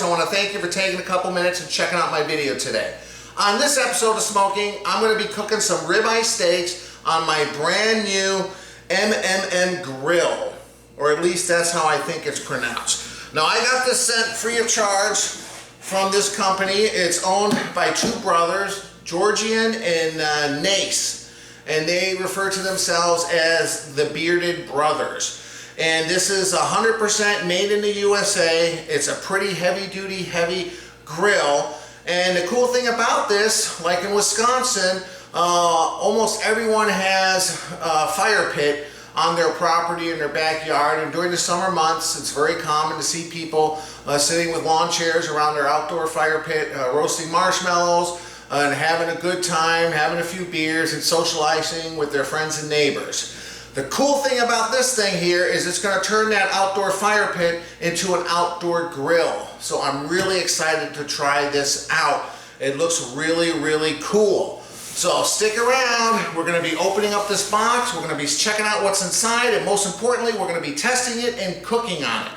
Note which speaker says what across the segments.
Speaker 1: always, I want to thank you for taking a couple minutes and checking out my video today. On this episode of Smo'King, I'm going to be cooking some ribeye steaks on my brand new MMM grill, or at least that's how I think it's pronounced. Now, I got this sent free of charge from this company. It's owned by two brothers, Georgian and Nace, and they refer to themselves as the Bearded Brothers. And this is 100% made in the USA. It's a pretty heavy-duty, heavy grill. And the cool thing about this, like in Wisconsin, almost everyone has a fire pit on their property in their backyard. And during the summer months, it's very common to see people sitting with lawn chairs around their outdoor fire pit, roasting marshmallows and having a good time, having a few beers and socializing with their friends and neighbors. The cool thing about this thing here is it's going to turn that outdoor fire pit into an outdoor grill. So I'm really excited to try this out. It looks really, really cool. So stick around. We're going to be opening up this box. We're going to be checking out what's inside. And most importantly, we're going to be testing it and cooking on it.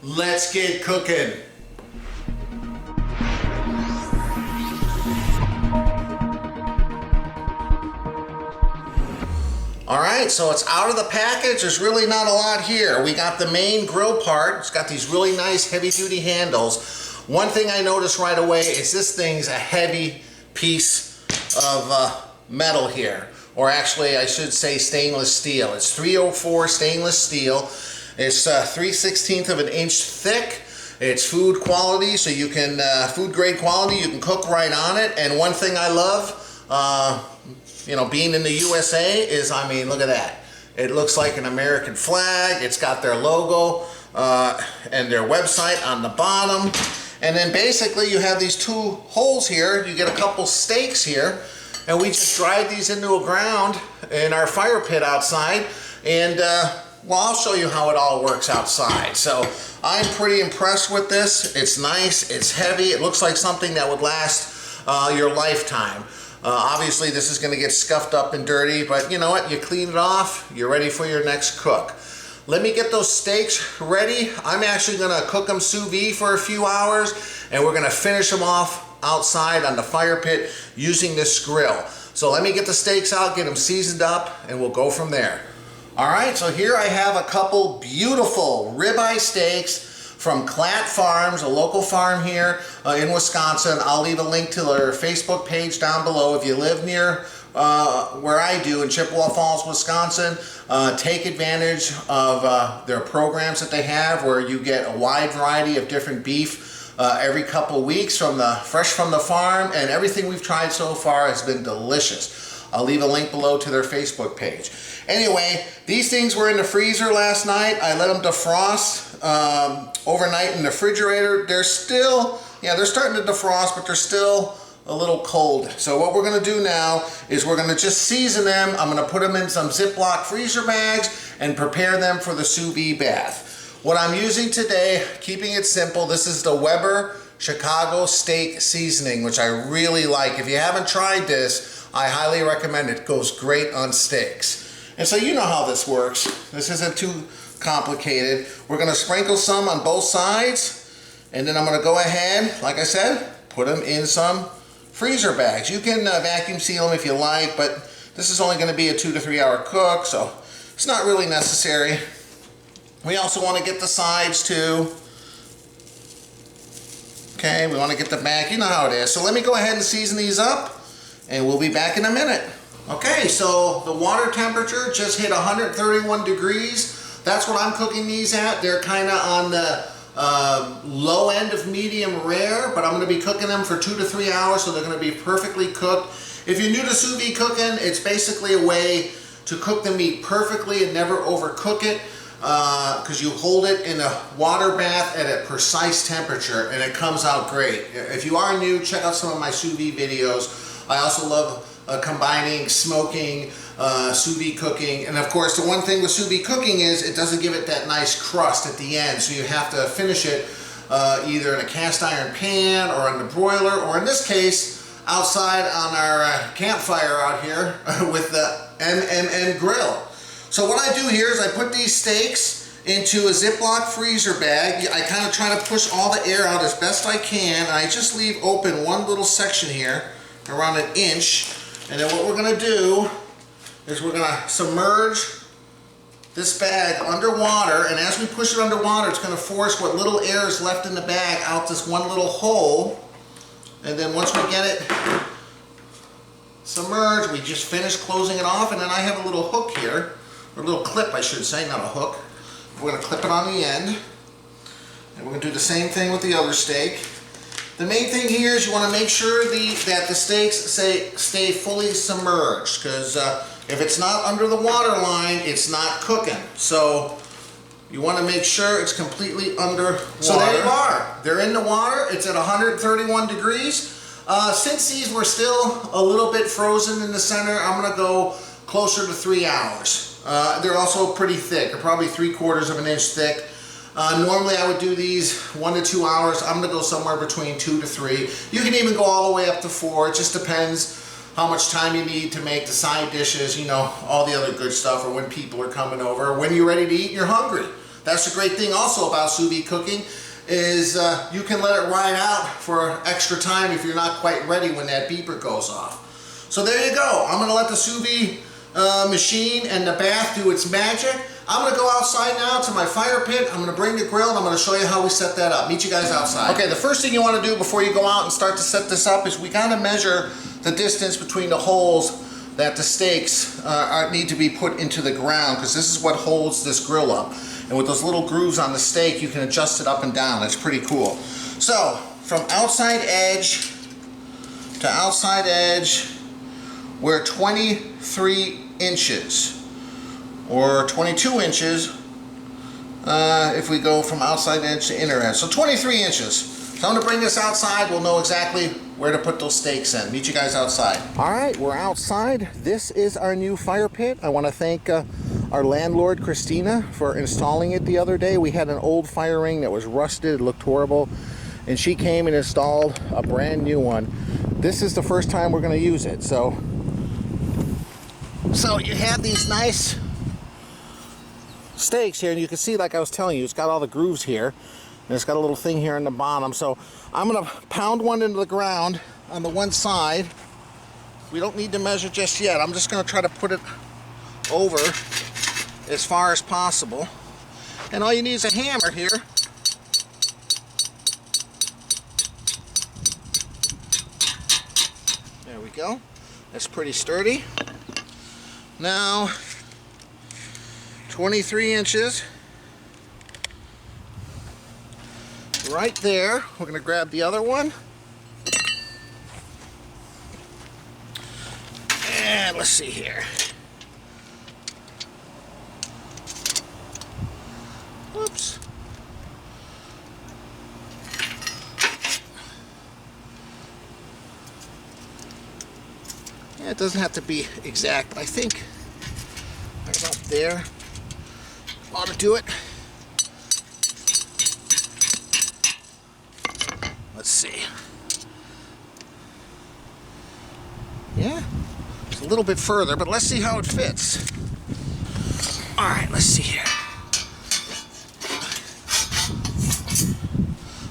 Speaker 1: Let's get cooking. Alright, so it's out of the package. There's really not a lot here. We got the main grill part. It's got these really nice heavy-duty handles. One thing I noticed right away is this thing's a heavy piece of metal here. Or actually, I should say stainless steel. It's 304 stainless steel. It's 3/16 of an inch thick. It's food quality, so you can, food grade quality, you can cook right on it. And one thing I love, you know, being in the USA is, I mean, look at that. It looks like an American flag. It's got their logo and their website on the bottom. And then basically you have these two holes here. You get a couple steaks here. And we just dried these into a ground in our fire pit outside. And, well, I'll show you how it all works outside. So I'm pretty impressed with this. It's nice. It's heavy. It looks like something that would last your lifetime. Obviously this is going to get scuffed up and dirty, but you know what? You clean it off, you're ready for your next cook. Let me get those steaks ready. I'm actually going to cook them sous vide for a few hours, and we're going to finish them off outside on the fire pit using this grill. So let me get the steaks out, get them seasoned up, and we'll go from there. Alright, so here I have a couple beautiful ribeye steaks from Klatt Farms, a local farm here in Wisconsin. I'll leave a link to their Facebook page down below. If you live near where I do in Chippewa Falls, Wisconsin, take advantage of their programs that they have where you get a wide variety of different beef every couple weeks fresh from the farm, and everything we've tried so far has been delicious. I'll leave a link below to their Facebook page. Anyway, these things were in the freezer last night. I let them defrost overnight in the refrigerator. They're still, yeah, they're starting to defrost, but they're still a little cold. So what we're going to do now is we're going to just season them. I'm going to put them in some Ziploc freezer bags and prepare them for the sous vide bath. What I'm using today, keeping it simple, this is the Weber Chicago Steak Seasoning, which I really like. If you haven't tried this, I highly recommend it. It goes great on steaks. And so you know how this works. This isn't too complicated. We're going to sprinkle some on both sides, and then I'm going to go ahead, like I said, put them in some freezer bags. You can vacuum seal them if you like, but this is only going to be a 2 to 3 hour cook, so it's not really necessary. We also want to get the sides too. Okay, we want to get the back. You know how it is. So let me go ahead and season these up, and we'll be back in a minute. Okay, so the water temperature just hit 131 degrees. That's what I'm cooking these at. They're kind of on the low end of medium rare, but I'm going to be cooking them for 2 to 3 hours, so they're going to be perfectly cooked. If you're new to sous vide cooking, it's basically a way to cook the meat perfectly and never overcook it, because you hold it in a water bath at a precise temperature and it comes out great. If you are new, check out some of my sous vide videos. I also love combining smoking, sous vide cooking, and of course the one thing with sous vide cooking is it doesn't give it that nice crust at the end, so you have to finish it either in a cast iron pan or on the broiler, or in this case outside on our campfire out here with the MMM grill. So what I do here is I put these steaks into a Ziploc freezer bag. I kind of try to push all the air out as best I can, and I just leave open one little section here, around 1 inch. And then what we're gonna do is we're gonna submerge this bag underwater, and as we push it underwater, it's gonna force what little air is left in the bag out this one little hole. And then once we get it submerged, we just finish closing it off, and then I have a little hook here, or a little clip I should say, not a hook. We're gonna clip it on the end, and we're gonna do the same thing with the other steak. The main thing here is you want to make sure that the steaks stay fully submerged, because if it's not under the water line, it's not cooking. So you want to make sure it's completely under water. So there you are. They're in the water. It's at 131 degrees. Since these were still a little bit frozen in the center, I'm going to go closer to 3 hours. They're also pretty thick. They're probably 3/4 of an inch thick. Normally I would do these 1 to 2 hours. I'm going to go somewhere between 2 to 3. You can even go all the way up to 4. It just depends how much time you need to make the side dishes, you know, all the other good stuff, or when people are coming over, or when you're ready to eat and you're hungry. That's the great thing also about sous vide cooking, is you can let it ride out for extra time if you're not quite ready when that beeper goes off. So there you go. I'm going to let the sous vide machine and the bath do its magic. I'm going to go outside now to my fire pit. I'm going to bring the grill, and I'm going to show you how we set that up. Meet you guys outside. Okay, the first thing you want to do before you go out and start to set this up is we got to measure the distance between the holes that the steaks need to be put into the ground, because this is what holds this grill up. And with those little grooves on the steak, you can adjust it up and down. It's pretty cool. So, from outside edge to outside edge, we're 23 inches. Or 22 inches if we go from outside edge to inner edge. So 23 inches. So I'm going to bring this outside. We'll know exactly where to put those steaks in. Meet you guys outside. All right, we're outside. This is our new fire pit. I want to thank our landlord, Christina, for installing it the other day. We had an old fire ring that was rusted. It looked horrible. And she came and installed a brand new one. This is the first time we're going to use it. So you have these nice steaks here, and you can see, like I was telling you, it's got all the grooves here, and it's got a little thing here in the bottom. So I'm going to pound one into the ground on the one side. We don't need to measure just yet. I'm just going to try to put it over as far as possible, and all you need is a hammer here. There we go. That's pretty sturdy. Now 23 inches right there. We're going to grab the other one, and let's see here. Whoops. Yeah, it doesn't have to be exact, but I think right about there ought to do it. Let's see. Yeah, it's a little bit further, but let's see how it fits. All right, let's see here.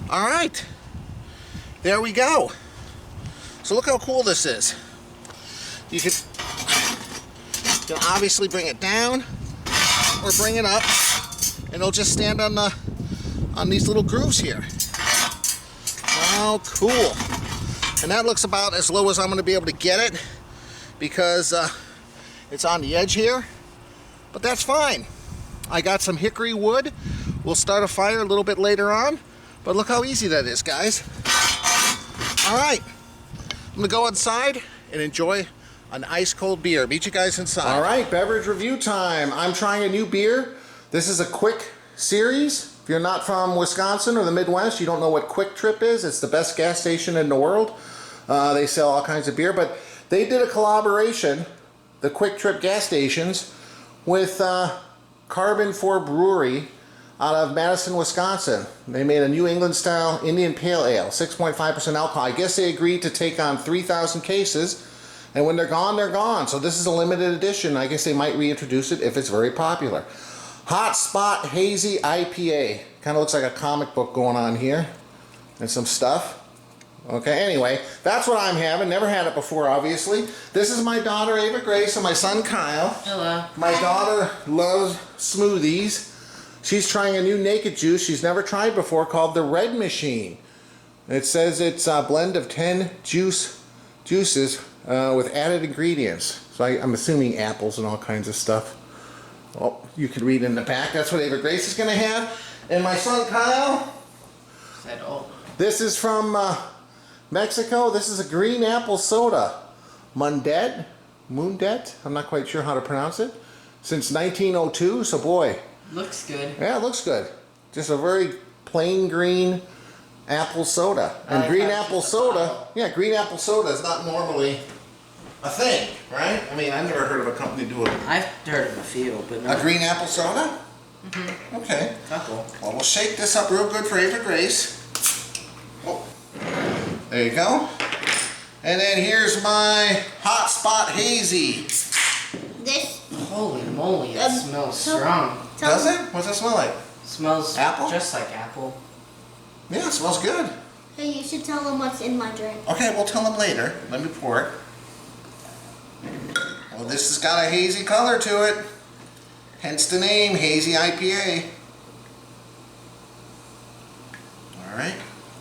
Speaker 1: All right, there we go. So look how cool this is. You can obviously bring it down or bring it up, and it'll just stand on these little grooves here. How cool. And that looks about as low as I'm going to be able to get it, because it's on the edge here, but that's fine. I got some hickory wood. We'll start a fire a little bit later on, but look how easy that is, guys. All right, I'm going to go inside and enjoy an ice cold beer. Meet you guys inside. All right, beverage review time. I'm trying a new beer. This is a Quick series. If you're not from Wisconsin or the Midwest, you don't know what Quick Trip is. It's the best gas station in the world. They sell all kinds of beer, but they did a collaboration, the Quick Trip gas stations, with Carbon 4 Brewery out of Madison, Wisconsin. They made a New England style Indian Pale Ale, 6.5% alcohol. I guess they agreed to take on 3,000 cases, and when they're gone, they're gone. So this is a limited edition. I guess they might reintroduce it if it's very popular. Hot Spot Hazy IPA. Kind of looks like a comic book going on here. And some stuff. Okay, anyway, that's what I'm having. Never had it before, obviously. This is my daughter, Ava Grace, and my son, Kyle.
Speaker 2: Hello.
Speaker 1: My daughter loves smoothies. She's trying a new naked juice she's never tried before called the Red Machine. It says it's a blend of 10 juices with added ingredients. So I'm assuming apples and all kinds of stuff. Oh, you can read in the back. That's what Ava Grace is going to have. And my son Kyle.
Speaker 2: Said old.
Speaker 1: This is from Mexico. This is a green apple soda. Mundet? I'm not quite sure how to pronounce it. Since 1902. So boy.
Speaker 2: Looks good.
Speaker 1: Yeah, it looks good. Just a very plain green apple soda. And
Speaker 2: like
Speaker 1: green apple soda, yeah, green apple soda is not normally a thing, right? I mean, I've never heard of a company do it.
Speaker 2: I've heard of a few, but no.
Speaker 1: A green apple soda?
Speaker 2: Mm-hmm.
Speaker 1: Okay.
Speaker 2: Couple.
Speaker 1: Well, we'll shake this up real good for Ava Grace. Oh, there you go. And then here's my Hot Spot Hazy.
Speaker 3: This.
Speaker 2: Holy moly, it smells strong.
Speaker 1: Does it? What's that smell like?
Speaker 2: Smells
Speaker 1: apple?
Speaker 2: just like apple.
Speaker 1: Yeah, it smells good.
Speaker 3: Hey, you should tell them what's in my drink.
Speaker 1: Okay, we'll tell them later. Let me pour it. Well, this has got a hazy color to it. Hence the name, Hazy IPA. Alright.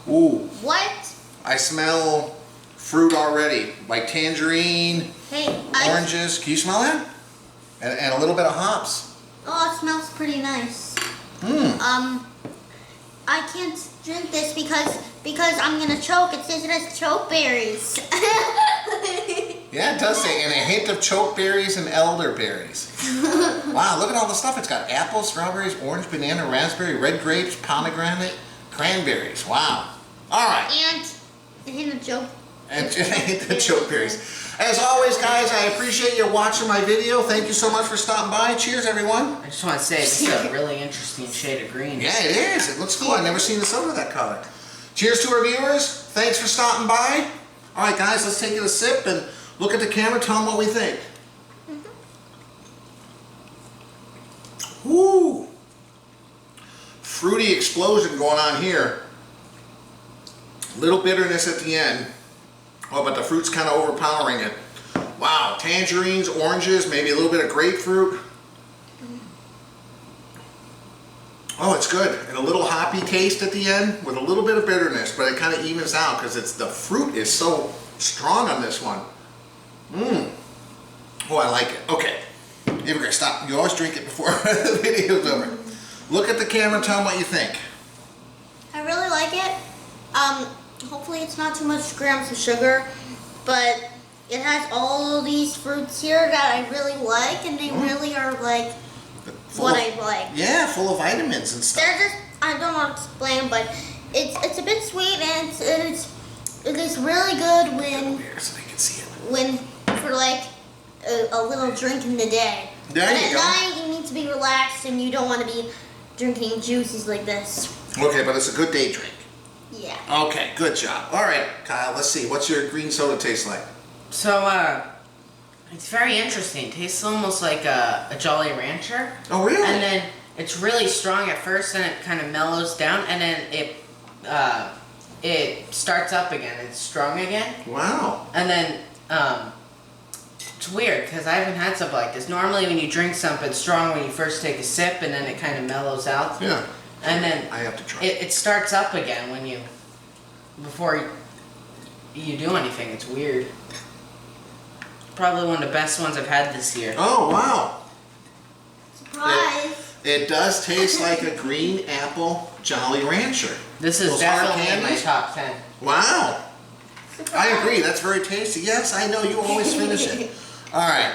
Speaker 1: Ooh.
Speaker 3: What?
Speaker 1: I smell fruit already. Like tangerine,
Speaker 3: Hey,
Speaker 1: oranges. Can you smell that? And a little bit of hops.
Speaker 3: Oh, it smells pretty nice. I can't drink this because I'm gonna choke. It says it has choke berries.
Speaker 1: Yeah, it does say, and a hint of choke berries and elderberries. Wow, look at all the stuff. It's got apples, strawberries, orange, banana, raspberry, red grapes, pomegranate, cranberries. Wow. All right.
Speaker 3: And a hint of choke.
Speaker 1: And the choke berries. As always, guys, I appreciate you watching my video. Thank you so much for stopping by. Cheers, everyone.
Speaker 2: I just want to say, this is a really interesting shade of green.
Speaker 1: Yeah, it is. It looks cool. I've never seen the soda that color. Cheers to our viewers. Thanks for stopping by. All right, guys, let's take it a sip and look at the camera. Tell them what we think. Woo! Fruity explosion going on here. Little bitterness at the end. Oh, but the fruit's kind of overpowering it. Wow, tangerines, oranges, maybe a little bit of grapefruit. Oh, it's good. And a little hoppy taste at the end with a little bit of bitterness, but it kind of evens out because the fruit is so strong on this one. Oh, I like it. Okay. Here we go. Stop. You always drink it before the video's over. Look at the camera and tell them what you think.
Speaker 3: I really like it. Hopefully it's not too much grams of sugar, but it has all these fruits here that I really like, and they really are like I like.
Speaker 1: Yeah, full of vitamins and stuff.
Speaker 3: They're just, I don't know how to explain, but it's a bit sweet, and it is really good when
Speaker 1: So they can see it.
Speaker 3: when for like a little drink in the day.
Speaker 1: There
Speaker 3: But
Speaker 1: you
Speaker 3: at
Speaker 1: go.
Speaker 3: night you need to be relaxed, and you don't want to be drinking juices like this.
Speaker 1: Okay, but it's a good day drink.
Speaker 3: Yeah.
Speaker 1: Okay, good job. All right, Kyle, let's see. What's your green soda taste like?
Speaker 2: So, it's very interesting. It tastes almost like a Jolly Rancher.
Speaker 1: Oh, really?
Speaker 2: And then it's really strong at first, and it kind of mellows down, and then it starts up again. It's strong again.
Speaker 1: Wow.
Speaker 2: And then, it's weird, because I haven't had something like this. Normally when you drink something strong, when you first take a sip, and then it kind of mellows out.
Speaker 1: Yeah.
Speaker 2: And then
Speaker 1: I have to try.
Speaker 2: it starts up again before you do anything. It's weird. Probably one of the best ones I've had this year.
Speaker 1: Oh, wow.
Speaker 3: Surprise.
Speaker 1: It does taste like a green apple Jolly Rancher.
Speaker 2: This is
Speaker 1: Those hard
Speaker 2: definitely in my
Speaker 1: candies?
Speaker 2: top 10.
Speaker 1: Wow.
Speaker 3: Surprise.
Speaker 1: I agree. That's very tasty. Yes, I know. You always finish it. All right.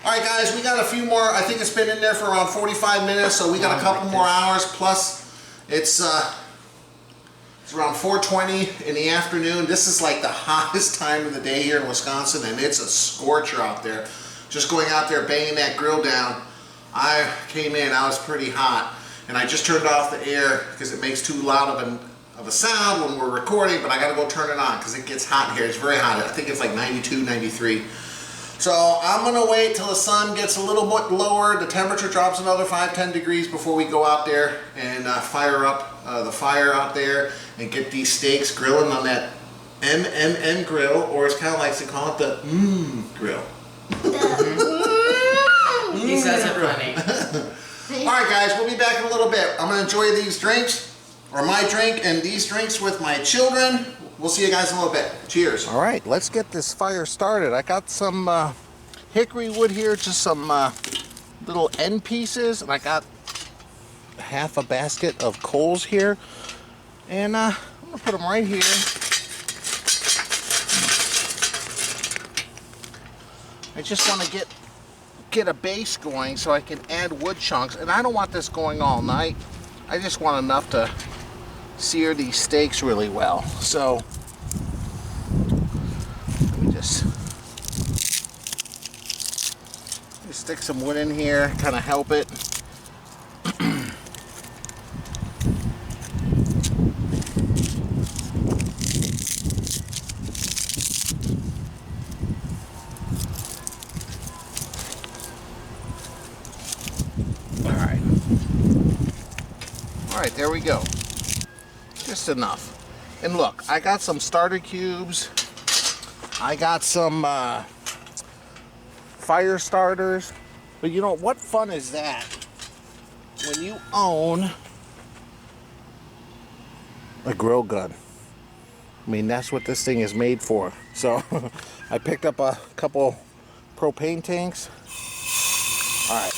Speaker 1: All right, guys. We got a few more. I think it's been in there for around 45 minutes, so we got a couple more hours. Plus, it's around 4:20 in the afternoon. This is like the hottest time of the day here in Wisconsin, and it's a scorcher out there. Just going out there banging that grill down. I came in. I was pretty hot, and I just turned off the air because it makes too loud of a sound when we're recording, but I gotta go turn it on because it gets hot here. It's very hot. I think it's like 92, 93. So I'm gonna wait till the sun gets a little bit lower, the temperature drops another 5-10 degrees before we go out there and fire up the fire out there and get these steaks grilling on that MMM grill, or as Kyle likes to call it, the grill.
Speaker 2: He says it funny.
Speaker 1: Alright guys, we'll be back in a little bit. I'm gonna enjoy these drinks, or my drink and these drinks with my children. We'll see you guys in a little bit. Cheers. All right, let's get this fire started. I got some hickory wood here, just some little end pieces, and I got half a basket of coals here. And I'm gonna put them right here. I just want to get a base going so I can add wood chunks, and I don't want this going all night. I just want enough to sear these steaks really well. So let me just stick some wood in here, kind of help it. All right, there we go. Just enough. And look, I got some starter cubes. I got some fire starters. But you know, what fun is that when you own a grill gun? I mean, that's what this thing is made for. So I picked up a couple propane tanks. All right.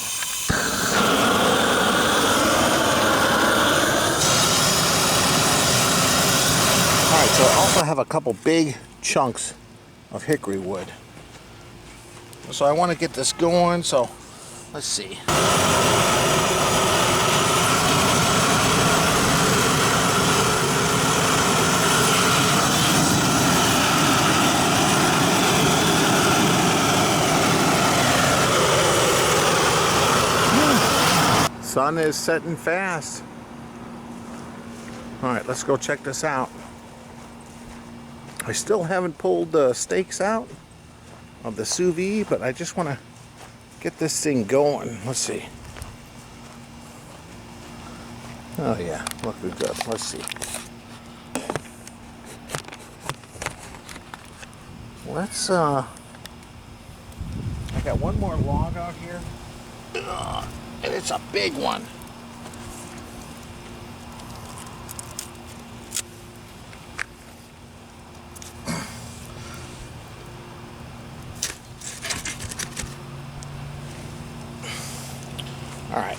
Speaker 1: Alright, so I also have a couple big chunks of hickory wood. So I want to get this going, so let's see. Sun is setting fast. Alright, let's go check this out. I still haven't pulled the steaks out of the sous-vide, but I just want to get this thing going. Let's see. Oh yeah, looking good. Let's see. Let's I got one more log out here. And it's a big one. Alright,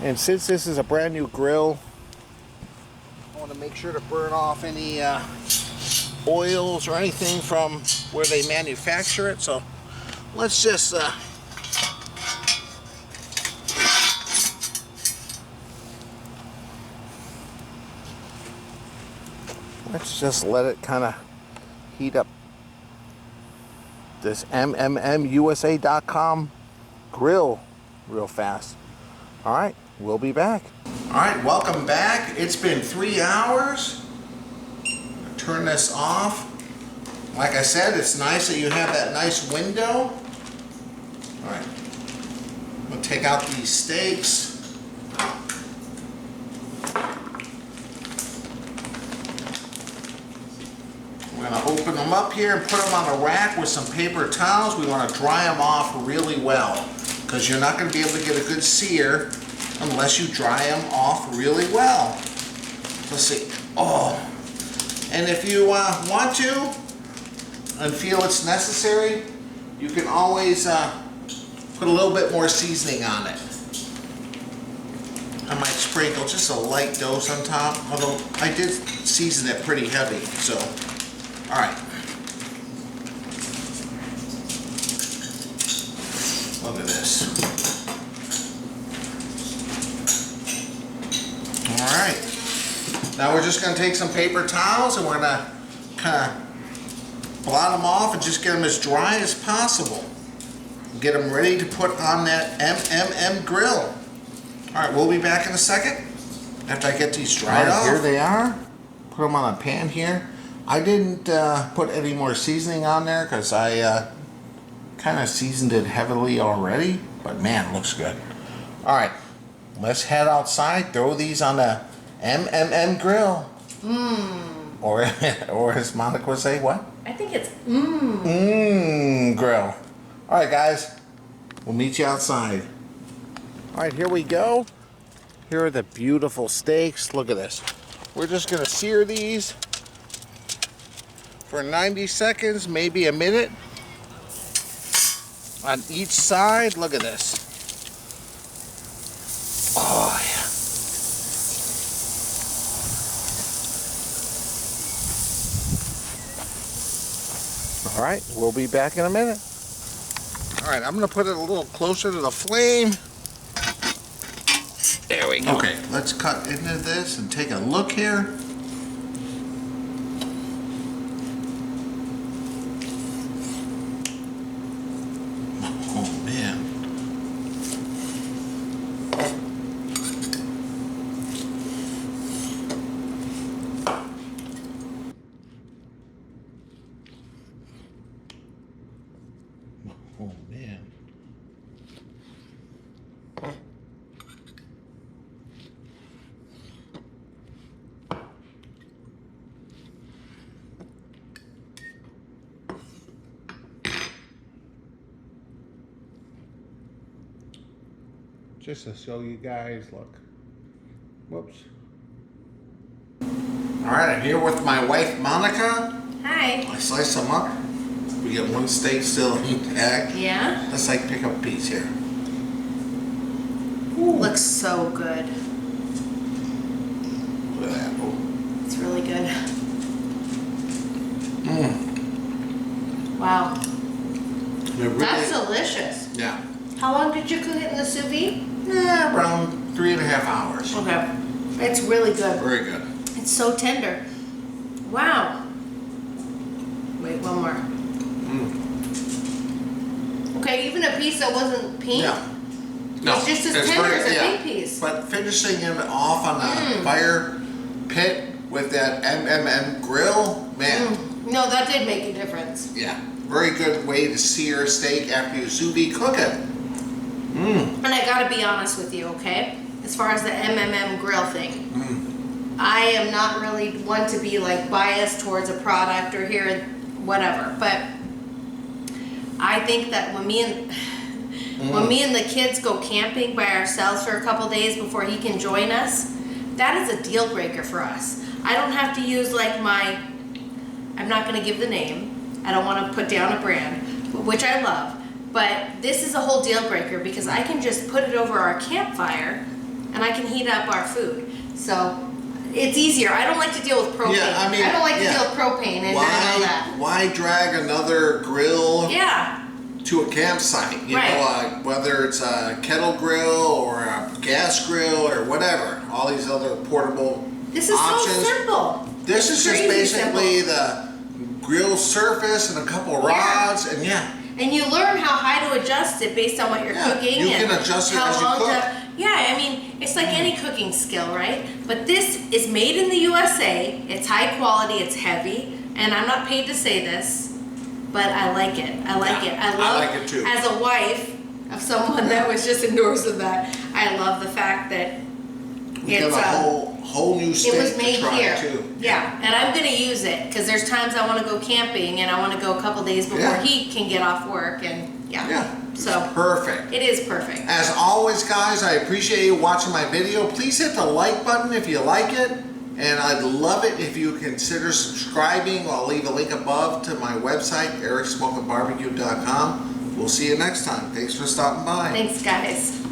Speaker 1: and since this is a brand new grill, I want to make sure to burn off any oils or anything from where they manufacture it. So let's just let it kind of heat up this MMMUSA.com grill real fast. All right, we'll be back. All right, welcome back. It's been 3 hours. Turn this off. Like I said, it's nice that you have that nice window. All right, we'll take out these steaks. We're gonna open them up here and put them on a rack with some paper towels. We want to dry them off really well, because you're not going to be able to get a good sear unless you dry them off really well. Let's see. Oh, and if you want to and feel it's necessary, you can always put a little bit more seasoning on it. I might sprinkle just a light dose on top, although I did season it pretty heavy. So, all right. Look at this. Alright. Now we're just going to take some paper towels and we're going to kind of blot them off and just get them as dry as possible. Get them ready to put on that MMM grill. Alright, we'll be back in a second after I get these dried off. Here they are. Put them on a pan here. I didn't put any more seasoning on there because I kind of seasoned it heavily already, but man, looks good. All right, let's head outside, throw these on the MMM grill. Or as Monica would say, what?
Speaker 2: I think it's
Speaker 1: Grill. All right, guys, we'll meet you outside. All right, here we go. Here are the beautiful steaks. Look at this. We're just gonna sear these for 90 seconds, maybe a minute. On each side, look at this. Oh, yeah. All right, we'll be back in a minute. All right, I'm gonna put it a little closer to the flame. There we go. Okay, let's cut into this and take a look here. Oh man. Oh man. Just to show you guys, look. Whoops. All right, I'm here with my wife, Monica.
Speaker 2: Hi.
Speaker 1: I slice them up. We get one steak still intact.
Speaker 2: Yeah.
Speaker 1: Let's like pick up a piece here.
Speaker 2: Looks so good.
Speaker 1: Look at that. Oh.
Speaker 2: It's really good. Wow. That's delicious.
Speaker 1: Yeah.
Speaker 2: How long did you cook it in the sous vide?
Speaker 1: Around 3.5 hours.
Speaker 2: Okay. It's really good.
Speaker 1: Very good.
Speaker 2: It's so tender. Wow. Wait, one more. Okay, even a piece that wasn't pink.
Speaker 1: Yeah. No,
Speaker 2: it's just as tender as a pink piece.
Speaker 1: But finishing it off on the fire pit with that MMM grill, man.
Speaker 2: No, that did make a difference.
Speaker 1: Yeah. Very good way to sear a steak after you sous vide cook it.
Speaker 2: And I gotta be honest with you, okay? As far as the MMM grill thing, I am not really one to be like biased towards a product or here, whatever. But I think that when me and the kids go camping by ourselves for a couple days before he can join us, that is a deal breaker for us. I don't have to use like I'm not gonna give the name. I don't want to put down a brand, which I love. But this is a whole deal breaker because I can just put it over our campfire and I can heat up our food. So it's easier. I don't like to deal with propane.
Speaker 1: Yeah, I mean,
Speaker 2: I don't like to deal with propane and all that.
Speaker 1: Why drag another grill to a campsite? You know, whether it's a kettle grill or a gas grill or whatever. All these other portable
Speaker 2: This is
Speaker 1: options.
Speaker 2: so simple.
Speaker 1: This is just basically the grill surface and a couple rods and
Speaker 2: And you learn how high to adjust it based on what you're cooking.
Speaker 1: You can adjust it as you cook.
Speaker 2: I mean, it's like any cooking skill, right? But this is made in the USA. It's high quality, it's heavy, and I'm not paid to say this, but I like it. I like it. I
Speaker 1: like it too.
Speaker 2: As a wife of someone that was just endorsing that, I love the fact that
Speaker 1: it's a whole new steak
Speaker 2: it was made
Speaker 1: to try
Speaker 2: here.
Speaker 1: Too.
Speaker 2: Yeah, and I'm gonna use it because there's times I want to go camping and I want to go a couple days before he can get off work and so
Speaker 1: perfect.
Speaker 2: It is perfect.
Speaker 1: As always, guys, I appreciate you watching my video. Please hit the like button if you like it, and I'd love it if you consider subscribing. I'll leave a link above to my website, ericsmokingbbarbecue.com. We'll see you next time. Thanks for stopping by.
Speaker 2: Thanks, guys.